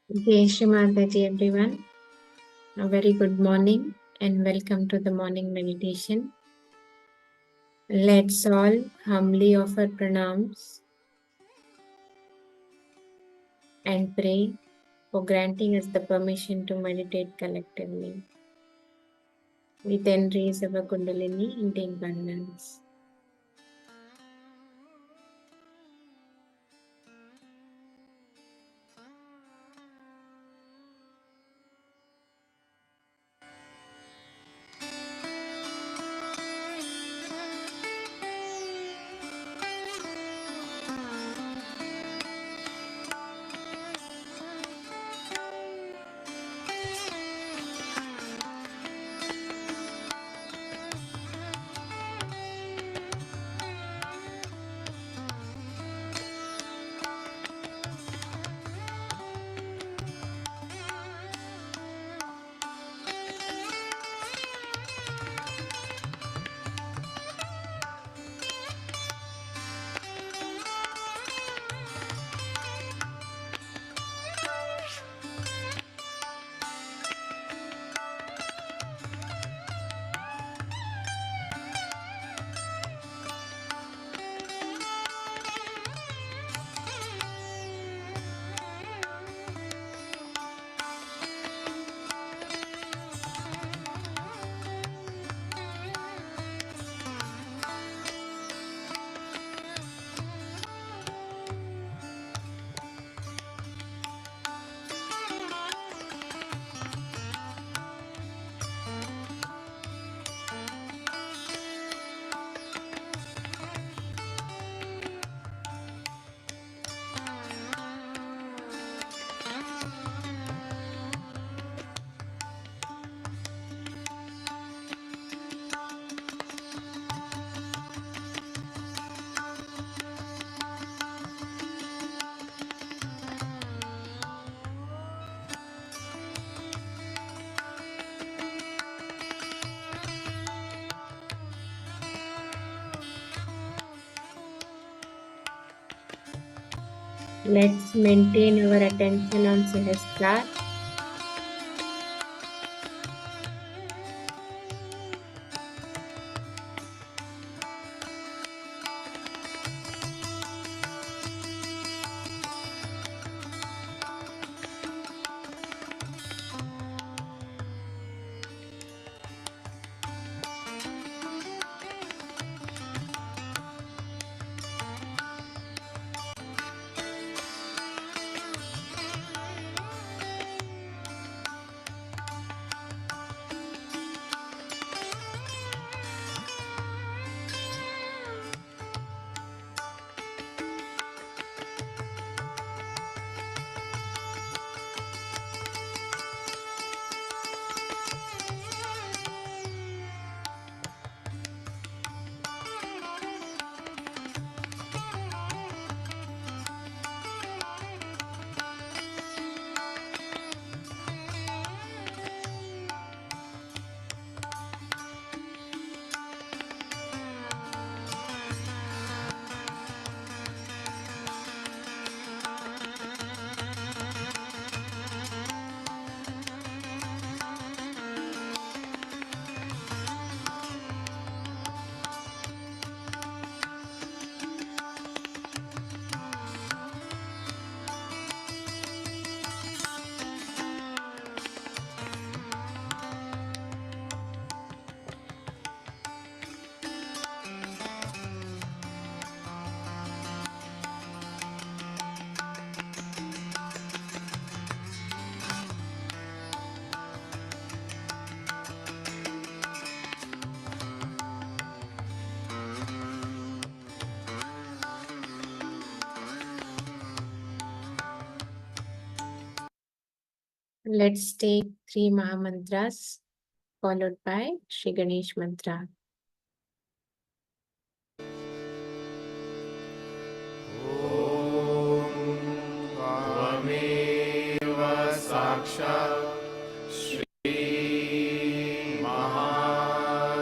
Shri Mataji, everyone. A very good morning and welcome to the morning meditation. Let's all humbly offer pranams and pray for granting us the permission to meditate collectively. We then raise our Kundalini in take balance. Let's maintain our attention on Sahasrara. Let's take 3 Mahamantras followed by Shri Ganesh Mantra. त्वमेव साक्षात् Shri Mahalakshmi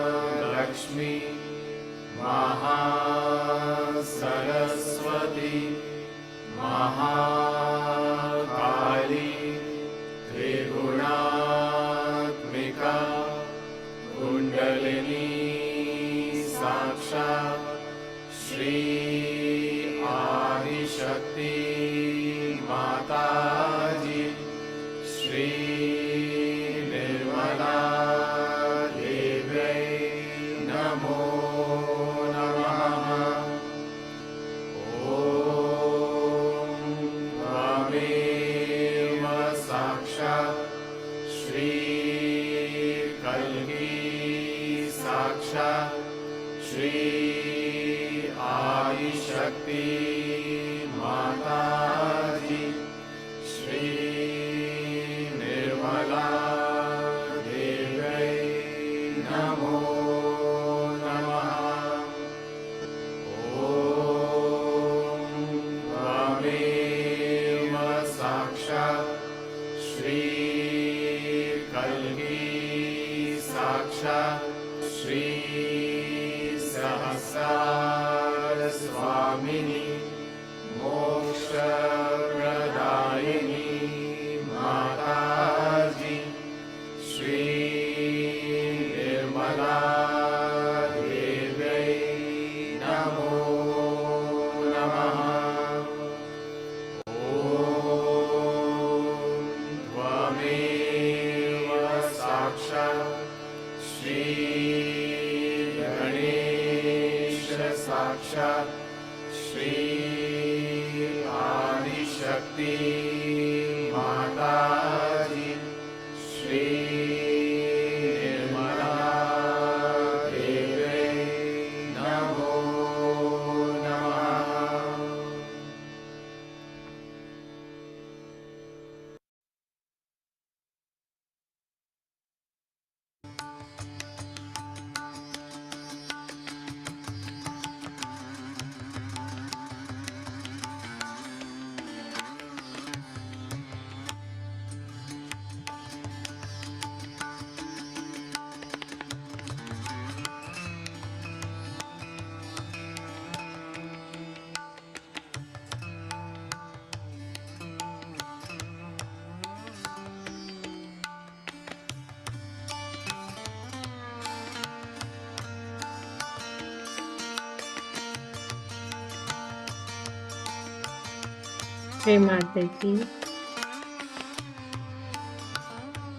Mahasaraswati Mahakali Shakti Mataji, Shri Nirmala Devi Namo Namaha. Om Tvameva Sakshat Shri Kalki Sakshat Shri Adi Shakti Mataji, Shri Nirmala Devi Namo Namaha. Om Tvameva Sakshat Shri Kalki Sakshat Shri Sahasra Swamini Moksha Pradayini Mataji, Shri Nirmala Devi Namo Namaha. Om Tvameva Sakshat Shri Ganesha Sakshat Shri Adi Shakti Mataji, Shri Nirmala Devi Namo Namaha. Shri Mataji,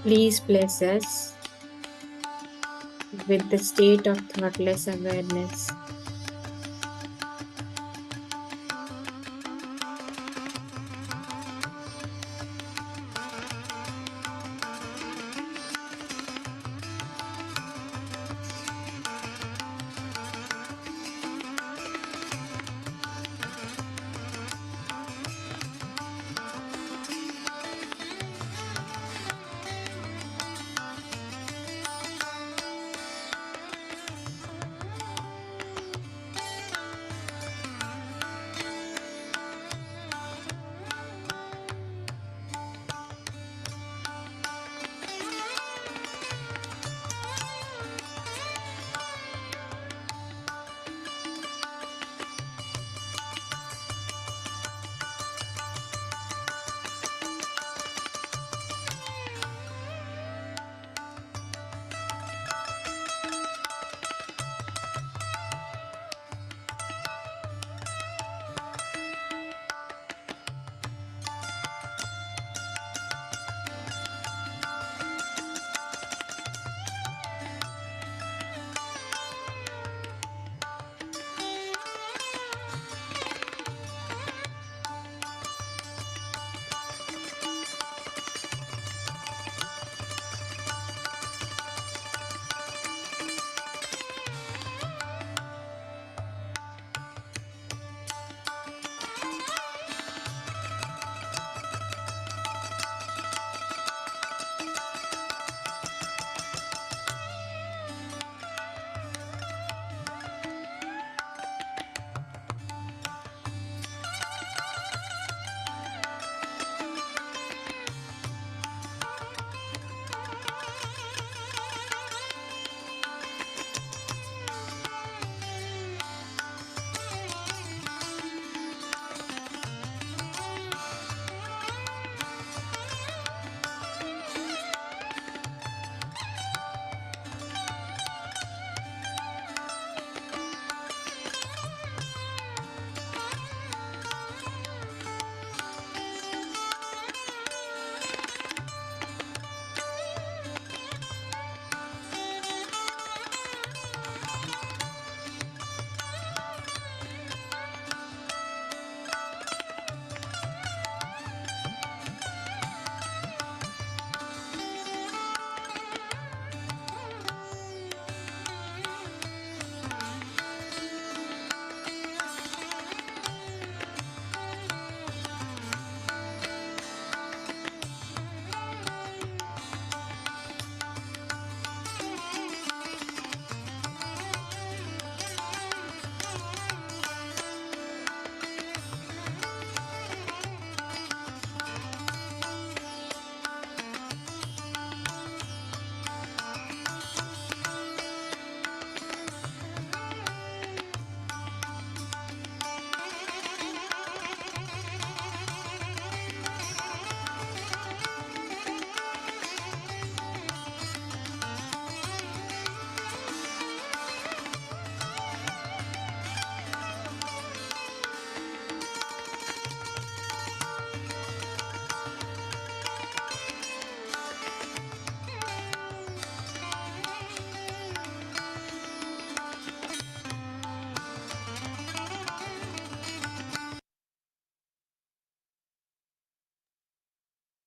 please bless us with the state of thoughtless awareness.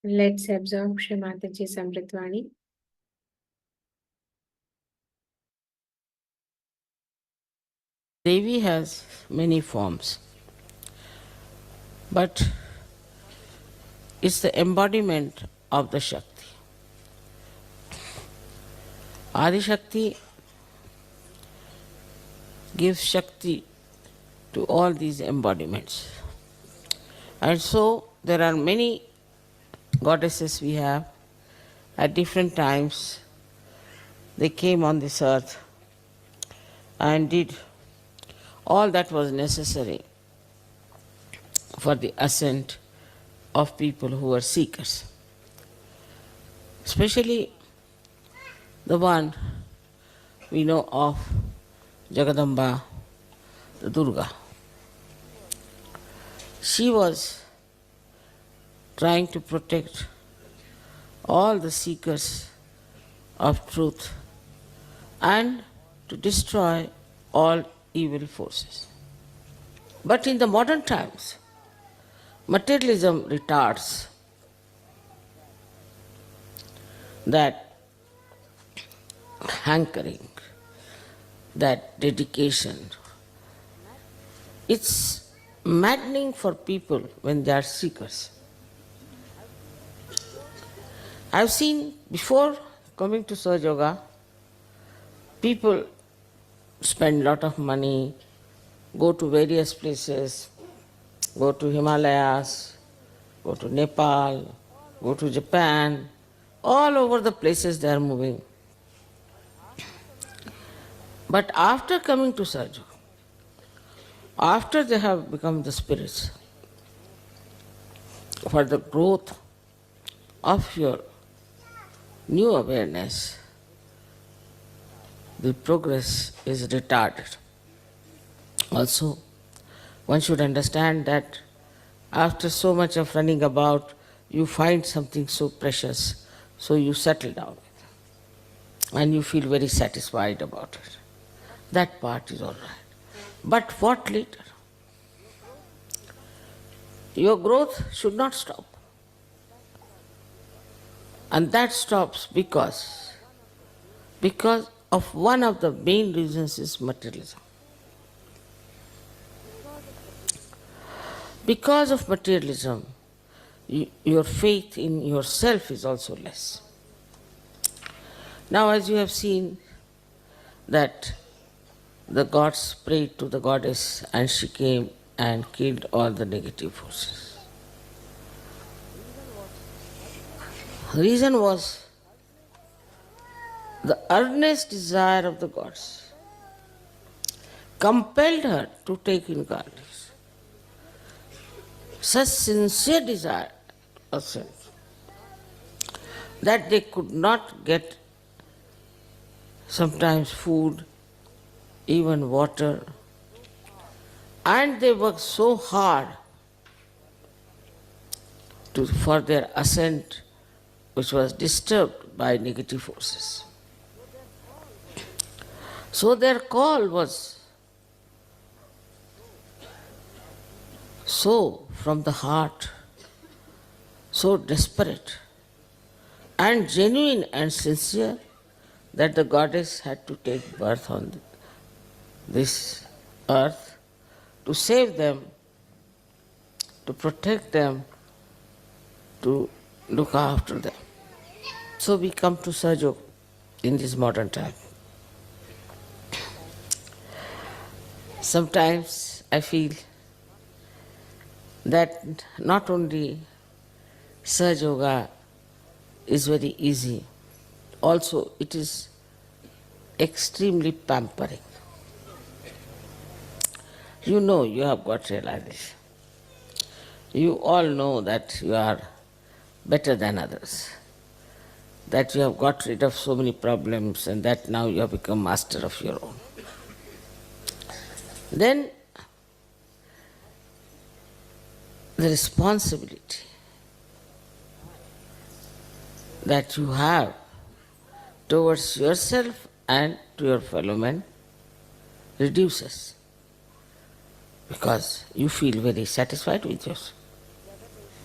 Let's absorb Shri Mataji's Amritvani. Devi has many forms, but it's the embodiment of the Shakti. Adi Shakti gives Shakti to all these embodiments. And so there are many goddesses we have. At different times they came on this earth and did all that was necessary for the ascent of people who were seekers. Especially the one we know of, Jagadamba, the Durga. She was trying to protect all the seekers of truth and to destroy all evil forces. But in the modern times, materialism retards that hankering, that dedication. It's maddening for people when they are seekers. I've seen before coming to Sahaja Yoga, people spend a lot of money, go to various places, go to Himalayas, go to Nepal, go to Japan, all over the places they are moving. But after coming to Sahaja Yoga, after they have become the spirits, for the growth of your new awareness, the progress is retarded. Also, one should understand that after so much of running about, you find something so precious, so you settle down and you feel very satisfied about it. That part is all right. But what later? Your growth should not stop. And that stops because of one of the main reasons is materialism. Because of materialism, your faith in yourself is also less. Now, as you have seen that the gods prayed to the goddess and she came and killed all the negative forces. The reason was the earnest desire of the gods compelled her to take incarnation. Such sincere desire of self that they could not get sometimes food, even water, and they worked so hard for their ascent, which was disturbed by negative forces. So their call was so from the heart, so desperate and genuine and sincere that the goddess had to take birth on this earth to save them, to protect them, to look after them. So we come to Sahaja Yoga in this modern time. Sometimes I feel that not only Sahaja Yoga is very easy, also it is extremely pampering. You know you have got realization. You all know that you are better than others, that you have got rid of so many problems and that now you have become master of your own. Then the responsibility that you have towards yourself and to your fellow men reduces because you feel very satisfied with yourself.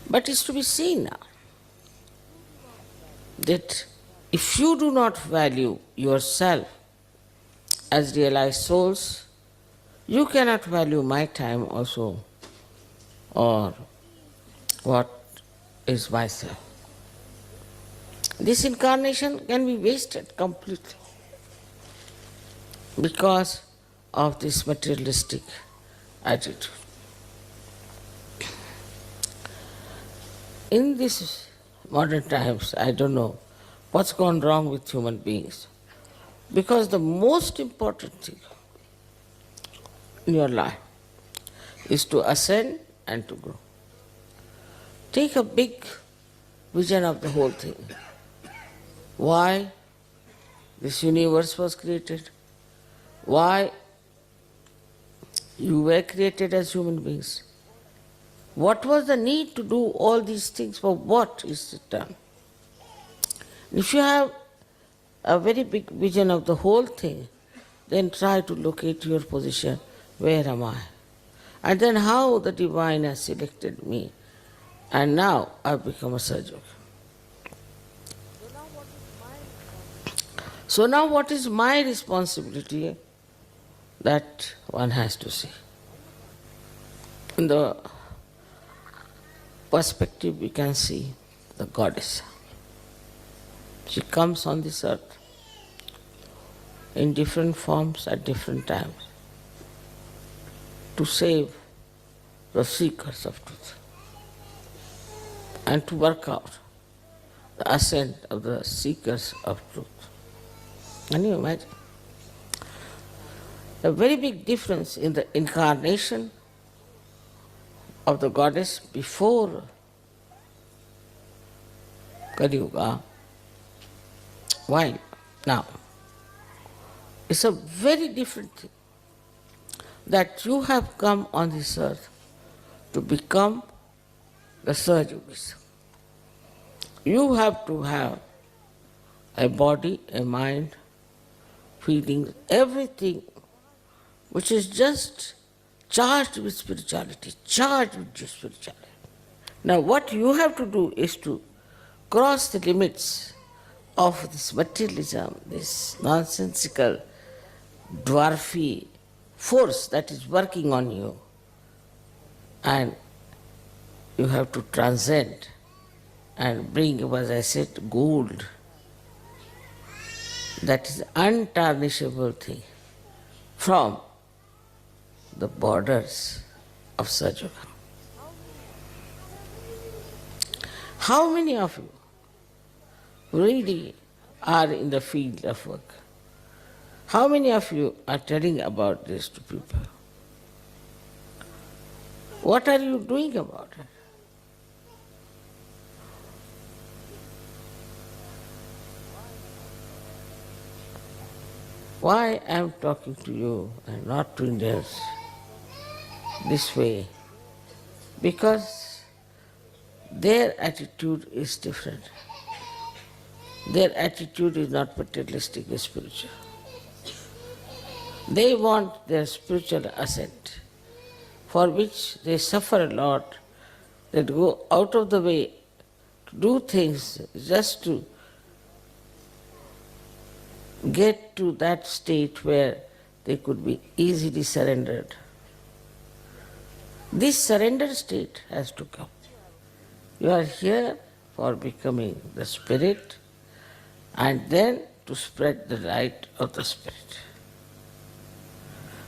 But it's to be seen now that if you do not value yourself as realized souls, you cannot value my time also, or what is myself. This incarnation can be wasted completely because of this materialistic attitude. In these modern times, I don't know what's gone wrong with human beings, because the most important thing in your life is to ascend and to grow. Take a big vision of the whole thing. Why this universe was created, why you were created as human beings. What was the need to do all these things? For what is it done? If you have a very big vision of the whole thing, then try to locate your position. Where am I? And then how the divine has selected me. And now I've become a surgeon. So now what is my responsibility? That one has to see. In the perspective we can see the goddess. She comes on this earth in different forms at different times to save the seekers of truth and to work out the ascent of the seekers of truth. Can you imagine? A very big difference in the incarnation of the goddess before Kali Yuga. Why now? It's a very different thing that you have come on this earth to become the Sahaja Yogis. You have to have a body, a mind, feelings, everything which is just charged with spirituality, charged with spirituality. Now what you have to do is to cross the limits of this materialism, this nonsensical, dwarfy force that is working on you, and you have to transcend and bring, as I said, gold. That is untarnishable thing from the borders of Sahaja Yoga. How many of you really are in the field of work? How many of you are telling about this to people? What are you doing about it? Why I am talking to you and not to Indians this way? Because their attitude is different. Their attitude is not materialistic, it's spiritual. They want their spiritual ascent, for which they suffer a lot. They go out of the way to do things just to get to that state where they could be easily surrendered. This surrender state has to come. You are here for becoming the spirit and then to spread the light of the spirit.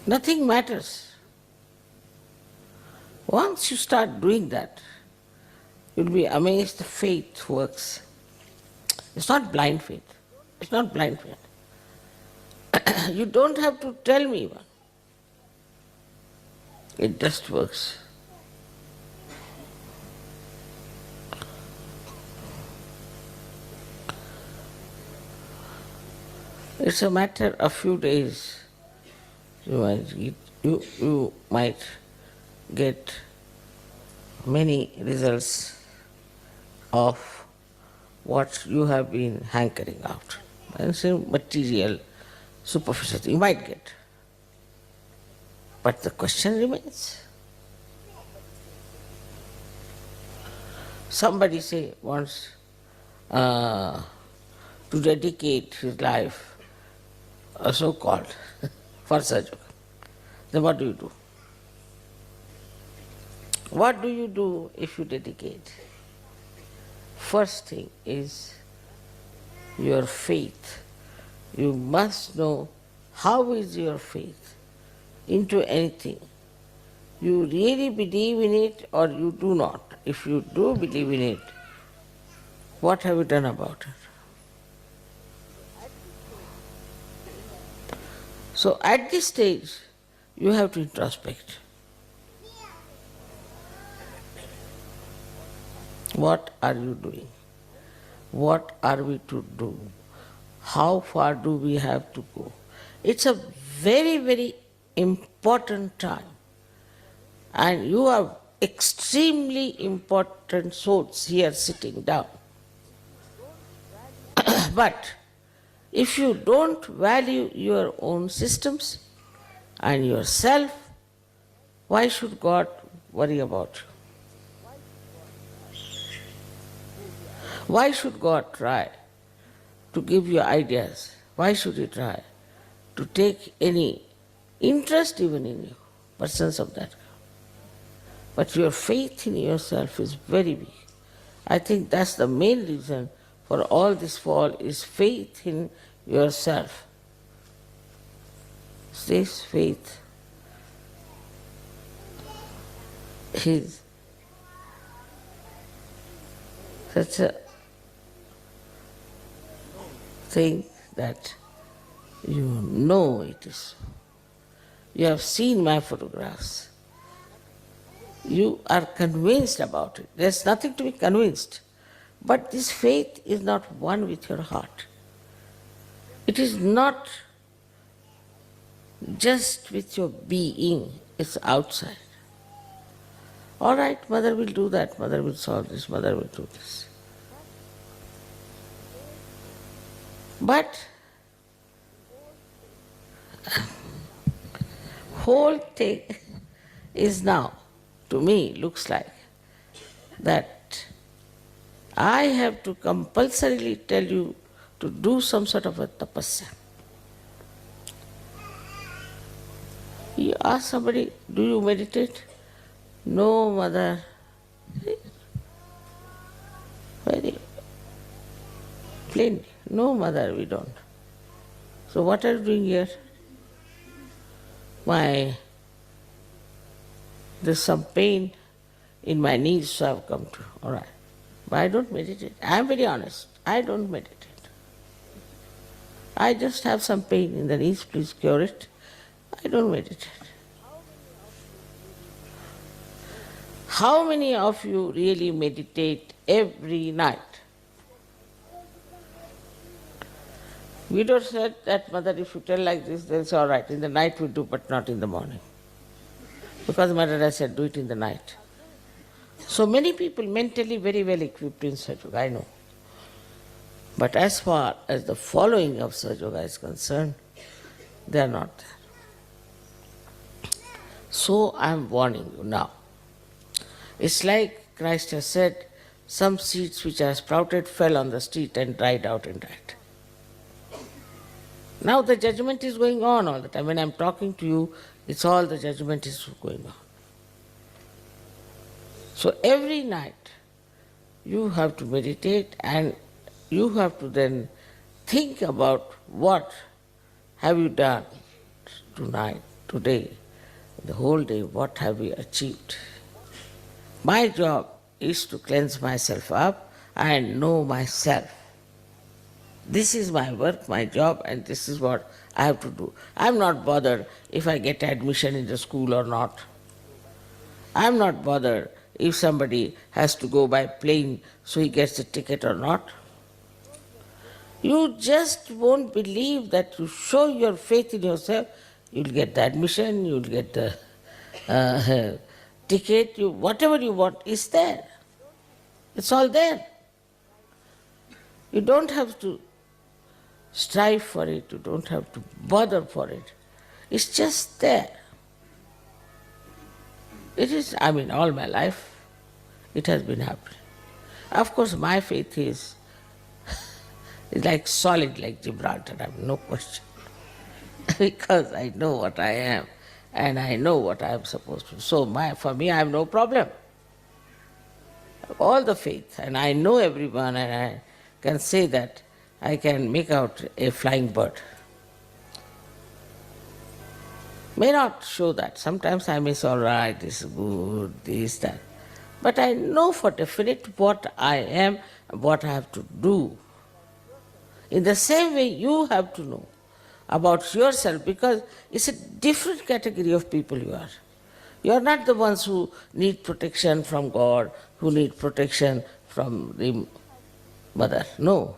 Nothing matters. Once you start doing that, you'll be amazed the faith works. It's not blind faith. It's not blind faith. You don't have to tell me one. It just works. It's a matter of few days. You might get many results of what you have been hankering out. And some material, superficial thing you might get. But the question remains. Somebody say once, to dedicate his life, so-called, for Sahaja Yoga. Then what do you do? What do you do if you dedicate? First thing is your faith. You must know how is your faith into anything. You really believe in it or you do not. If you do believe in it, what have you done about it? So at this stage, you have to introspect. What are you doing? What are we to do? How far do we have to go? It's a very, very important time. And you are extremely important souls here sitting down. But if you don't value your own systems and yourself, why should God worry about you? Why should God try to give you ideas? Why should He try to take any interest even in you? Persons of that. But your faith in yourself is very big. I think that's the main reason for all this fall is faith in yourself. This faith is such a thing that you know it is. You have seen my photographs. You are convinced about it. There's nothing to be convinced. But this faith is not one with your heart. It is not just with your being, it's outside. All right, Mother will do that, Mother will solve this, Mother will do this. But whole thing is now, to me, looks like that I have to compulsorily tell you to do some sort of a tapasya. You ask somebody, do you meditate? No, Mother. Very plainly, no, Mother, we don't. So what are you doing here? There's some pain in my knees, so I've come to. All right. But I don't meditate. I'm very honest. I don't meditate. I just have some pain in the knees, please cure it. I don't meditate. How many of you really meditate every night? Widow said that, Mother, if you tell like this, then it's all right. In the night we do, but not in the morning. Because Mother, I said, do it in the night. So many people mentally very well equipped in Sahaja Yoga, I know. But as far as the following of Sahaja Yoga is concerned, they are not there. So I am warning you now. It's like Christ has said, some seeds which are sprouted fell on the street and dried out and died. Now the judgment is going on all the time. When I'm talking to you, it's all the judgment is going on. So every night you have to meditate and you have to then think about what have you done tonight, today, the whole day, what have we achieved. My job is to cleanse myself up and know myself. This is my work, my job, and this is what I have to do. I'm not bothered if I get admission in the school or not. I'm not bothered if somebody has to go by plane so he gets the ticket or not. You just won't believe that you show your faith in yourself, you'll get the admission, you'll get the ticket, whatever you want is there. It's all there. You don't have to strive for it, you don't have to bother for it. It's just there. It is, all my life, it has been happening. Of course, my faith is It's like solid, like Gibraltar, I have no question. Because I know what I am and I know what I am supposed to. So for me, I have no problem. All the faith, and I know everyone, and I can say that I can make out a flying bird. May not show that. Sometimes I may say, all right, this is good, this, that. But I know for definite what I am, what I have to do. In the same way, you have to know about yourself, because it's a different category of people you are. You are not the ones who need protection from God, who need protection from the mother. No.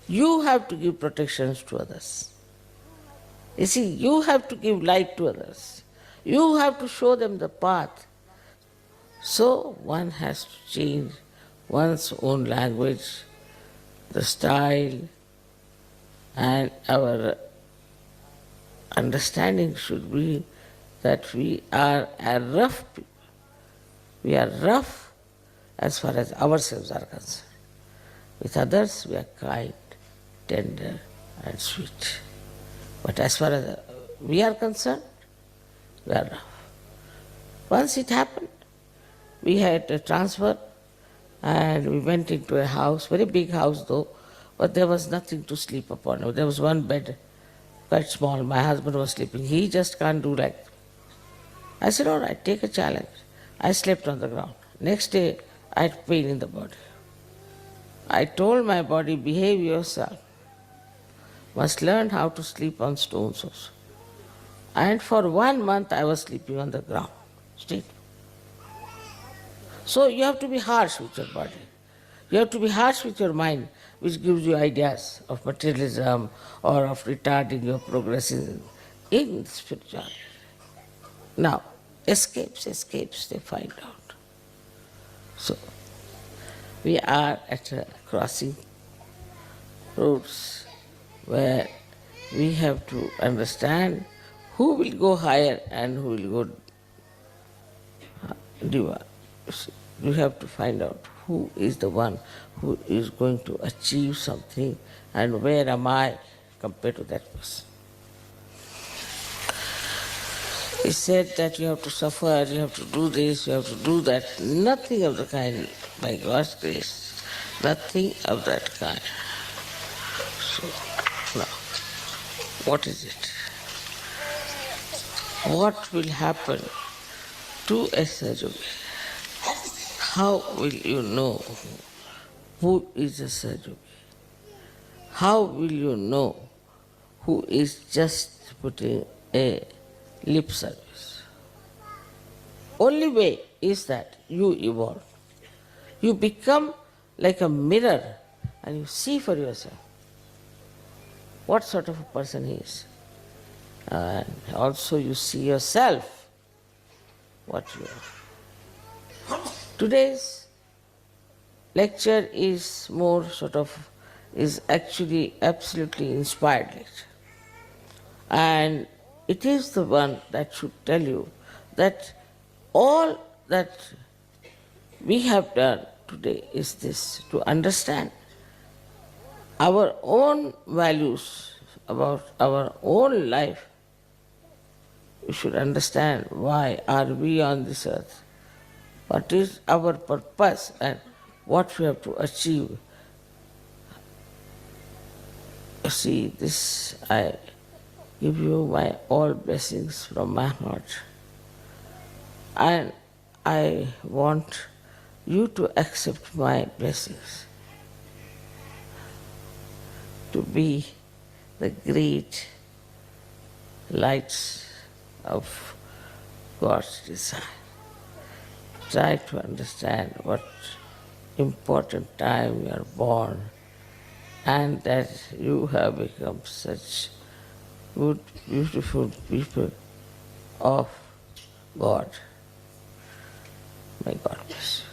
You have to give protections to others. You see, you have to give light to others. You have to show them the path. So one has to change one's own language, the style, and our understanding should be that we are a rough people. We are rough as far as ourselves are concerned. With others, we are kind, tender, and sweet. But as far as we are concerned, we are rough. Once it happened, we had a transfer and we went into a house, very big house though, but there was nothing to sleep upon. There was one bed, quite small. My husband was sleeping. He just can't do like. I said, all right, take a challenge. I slept on the ground. Next day, I had pain in the body. I told my body, behave yourself. Must learn how to sleep on stones also. And for 1 month, I was sleeping on the ground, straight. So you have to be harsh with your body. You have to be harsh with your mind, which gives you ideas of materialism or of retarding your progress in spirituality. Now, escapes, they find out. So, we are at a crossing roads where we have to understand who will go higher and who will go deeper. You have to find out who is the one who is going to achieve something and where am I compared to that person. He said that you have to suffer, you have to do this, you have to do that. Nothing of the kind, by God's grace. Nothing of that kind. So, now, what is it? What will happen to a Sahaja Yogi? How will you know who is a Sahaja Yogi? How will you know who is just putting a lip service? Only way is that you evolve. You become like a mirror and you see for yourself what sort of a person he is. And also you see yourself what you are. Today's lecture is more is actually absolutely inspired lecture. And it is the one that should tell you that all that we have done today is this, to understand our own values, about our own life. We should understand why are we on this earth, what is our purpose and what we have to achieve. See, this I give you my all blessings from my heart. And I want you to accept my blessings, to be the great lights of God's design. Try to understand what important time you are born and that you have become such good, beautiful people of God. May God bless you.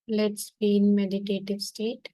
Let's be in meditative state.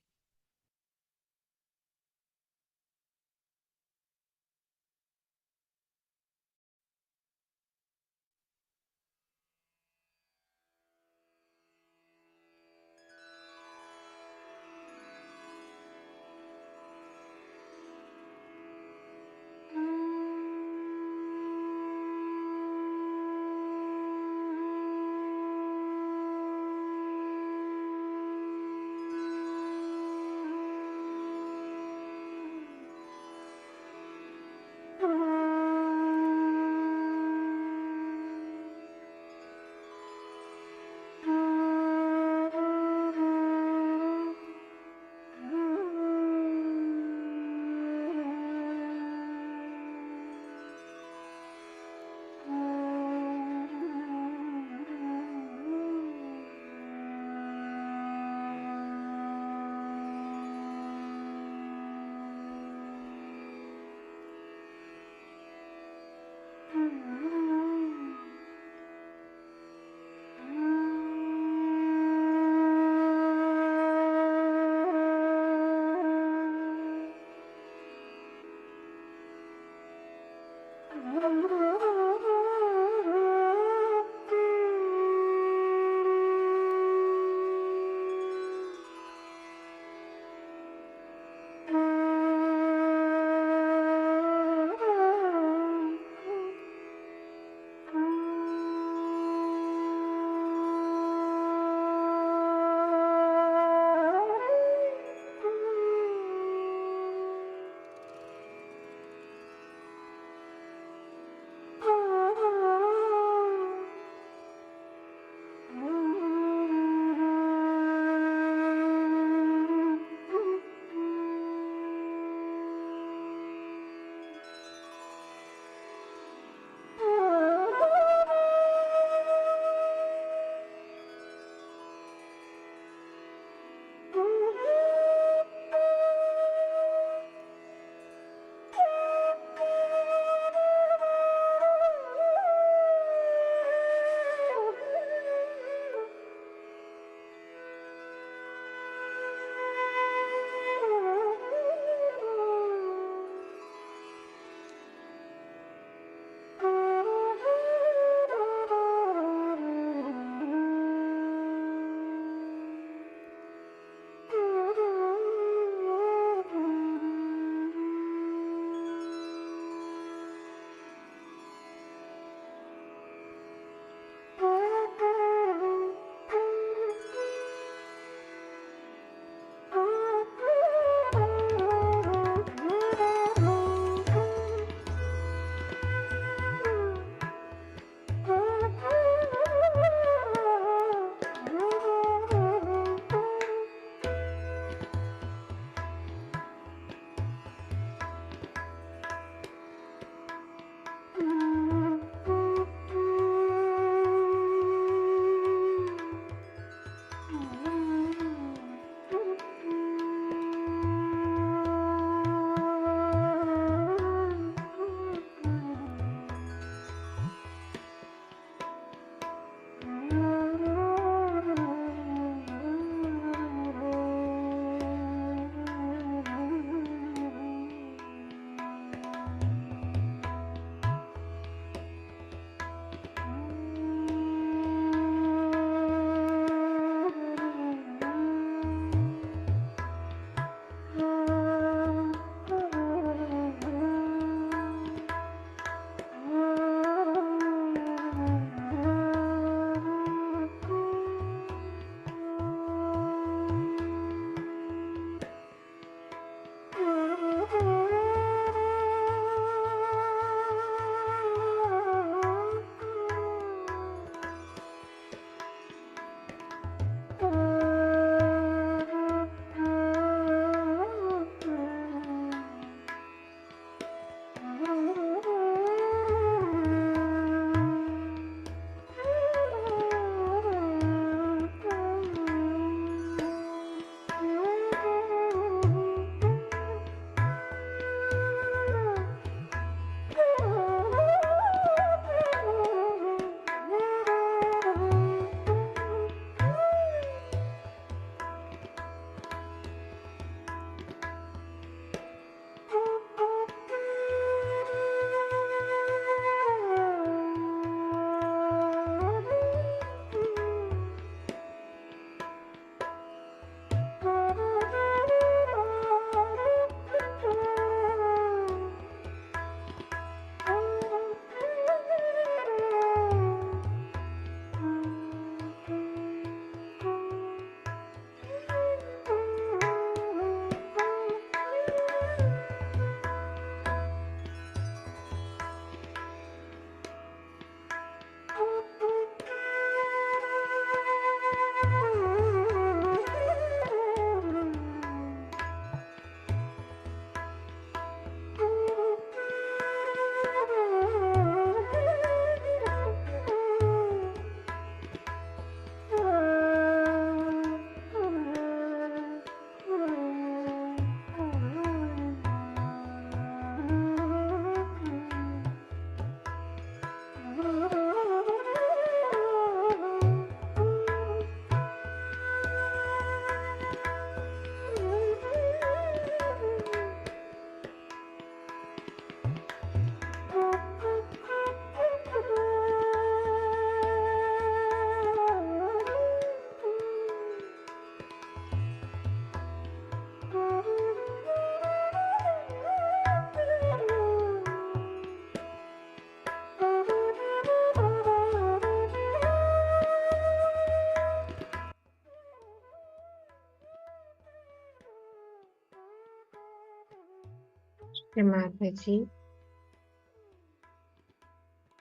Shri Mataji,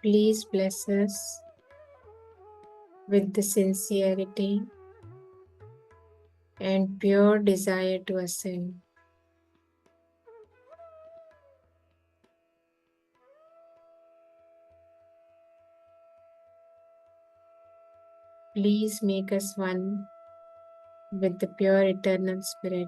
please bless us with the sincerity and pure desire to ascend. Please make us one with the pure eternal spirit.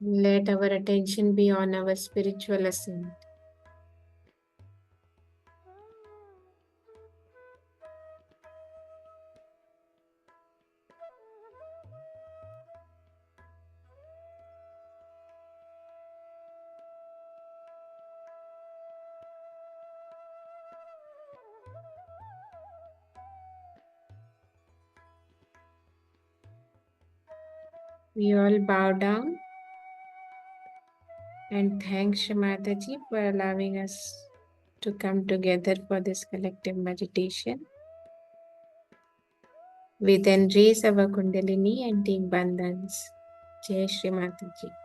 Let our attention be on our spiritual ascent. We all bow down and thank Shri Mataji for allowing us to come together for this collective meditation. We then raise our Kundalini and take bandhans. Jai Shri Mataji.